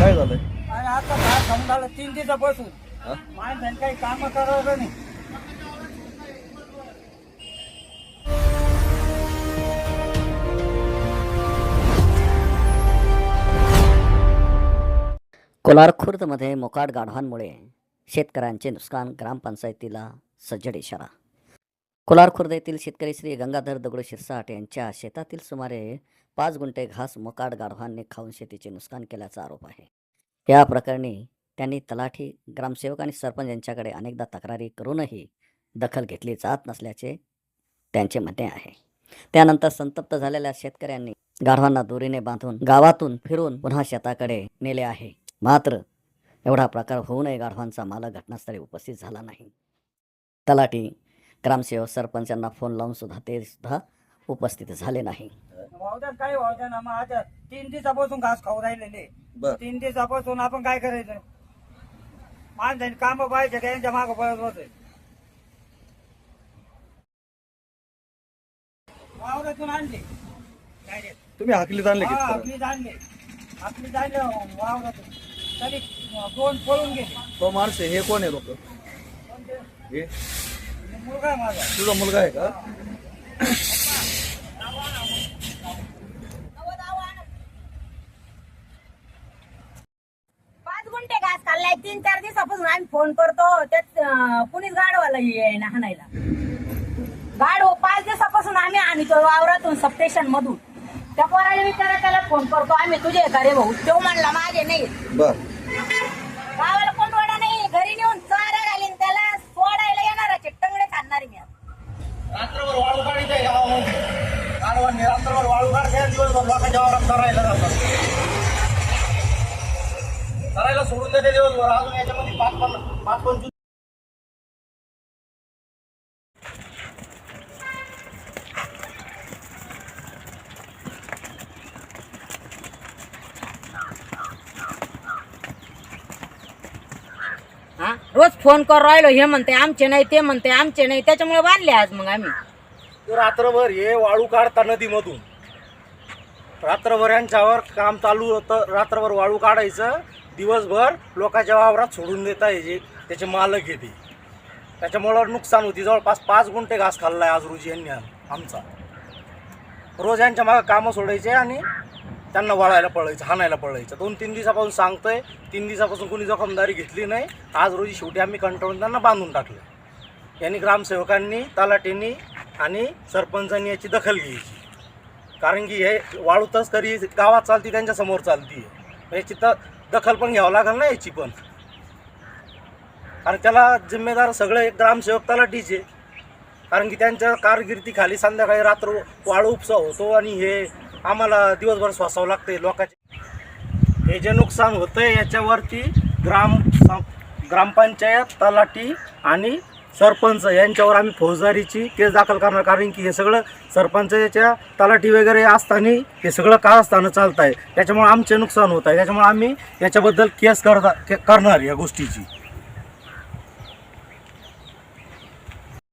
काय झालंय? आणि आता काय समजायला 3 दिवसापासून हा? माणसाने काही काम करावं नाही. कोलार खुर्दमध्ये मोकाट गाढवांमुळे शेतकऱ्यांचे नुकसान, ग्रामपंचायतीला सज्जड इशारा. कोलार खुर्द येथील शेतकरी श्री गंगाधर दगडू शिरसाट यांच्या शेतातील सुमारे 5 गुंठे घास मोकाट गाढवांनी खाऊन शेतीचे नुकसान केल्याचा आरोप आहे. या प्रकरणी त्यांनी तलाठी, ग्रामसेवक आणि सरपंच यांच्याकडे अनेकदा तक्रारी करूनही दखल घेतली जात नसल्याचे त्यांचे म्हणणे आहे. त्यानंतर संतप्त झालेल्या शेतकऱ्यांनी गाढवांना दोरीने बांधून गावातून फिरून पुन्हा शेताकडे नेले आहे. मात्र एवढा प्रकार होऊनही गाढवांचा मालक घटनास्थळी उपस्थित झाला नाही. तलाठी, ग्रामसेवक, सरपंच यांना फोन लावून सुद्धा ते उपस्थित झाले नाही. वावद्यात काय वावद्या ना, मग आता 3 दिवसापासून घास खाऊ राहिलेले. बर 3 दिवसापासून आपण काय करायचं? माणसाने काम पाहिजे, त्यांच्या मागं पळत बसायचं. वावरातून आणले तुम्ही हाकलीत आणले की? आपली जाणले वावरातून तरी 2 पळून गेले. तो माणूस आहे, हे कोण आहे लोक? हे मुलगा आहे माझा. तुझा मुलगा आहे का? गुंठे घास खाल्लाय. 3-4 दिवसापासून आम्ही फोन करतो, त्यात कुणीच गाडवाला येईना हाणायला. गाडव 5 दिवसापासून आम्ही आणतो वावरातून, सबस्टेशन मधून. त्या पोराला विचारा, त्याला फोन करतो आम्ही, तुझे घरे भाऊ. तो म्हणला माझे नाही. बर गावाला कोंडवाडा नाही, घरी नेऊन चारा घालीन त्याला, सोडायला येणार टंगडे खाणार मी. रात्रभर वाळू काढायचंय गावामध्ये. गाडवांनी रात्रभर वाळू काढते, दिवसभर लोकांच्या वावरात करायला जातात. करायला सोडून देते दिवसभर. अजून याच्यामध्ये 5-25 रोज फोन कर राहिलो, हे म्हणते आमचे नाही, ते म्हणते आमचे नाही. त्याच्यामुळे बांधले आज मग आम्ही. रात्रभर हे वाळू काढता नदीमधून. रात्रभर यांच्यावर काम चालू होतं. रात्रभर वाळू काढायचं, दिवसभर लोकांच्या वावरात सोडून देता यायचे त्याचे मालक येते. त्याच्यामुळं नुकसान होती. जवळपास 5 गुंठे घास खाल्लाय आज रोजी यांनी आमचा. रोज यांच्या मागं कामं सोडायचे आणि त्यांना वळायला पळायचं, हाणायला पळायचं. 2-3 दिवसापासून सांगतोय. 3 दिवसापासून कोणी जबाबदारी घेतली नाही. आज रोजी शेवटी आम्ही कंटाळून त्यांना बांधून टाकलं. यांनी ग्रामसेवकांनी, तलाठींनी आणि सरपंचांनी याची दखल घ्यायची. कारण की हे वाळू तस्करी गावात चालती, त्यांच्या समोर चालती. याची दखल पण घ्यावं लागेल ना याची पण. कारण त्याला जिम्मेदार सगळे ग्रामसेवक, तलाठीचे. कारण की त्यांच्या कारकिर्दीखाली संध्याकाळी रात्र वाळू उपसा होतो आणि हे आम्हाला दिवसभर सोसावं लागते लोकांचे. हे जे नुकसान होतंय याच्यावरती ग्रामपंचायत, तलाठी आणि सरपंच यांच्यावर आम्ही फौजदारीची केस दाखल करणार. कारण की हे सगळं सरपंचाच्या, तलाठी वगैरे असताना हे सगळं कारस्थानं चालत आहे. त्याच्यामुळे आमचे नुकसान होत आहे. त्याच्यामुळे आम्ही याच्याबद्दल केस करणार या गोष्टीची.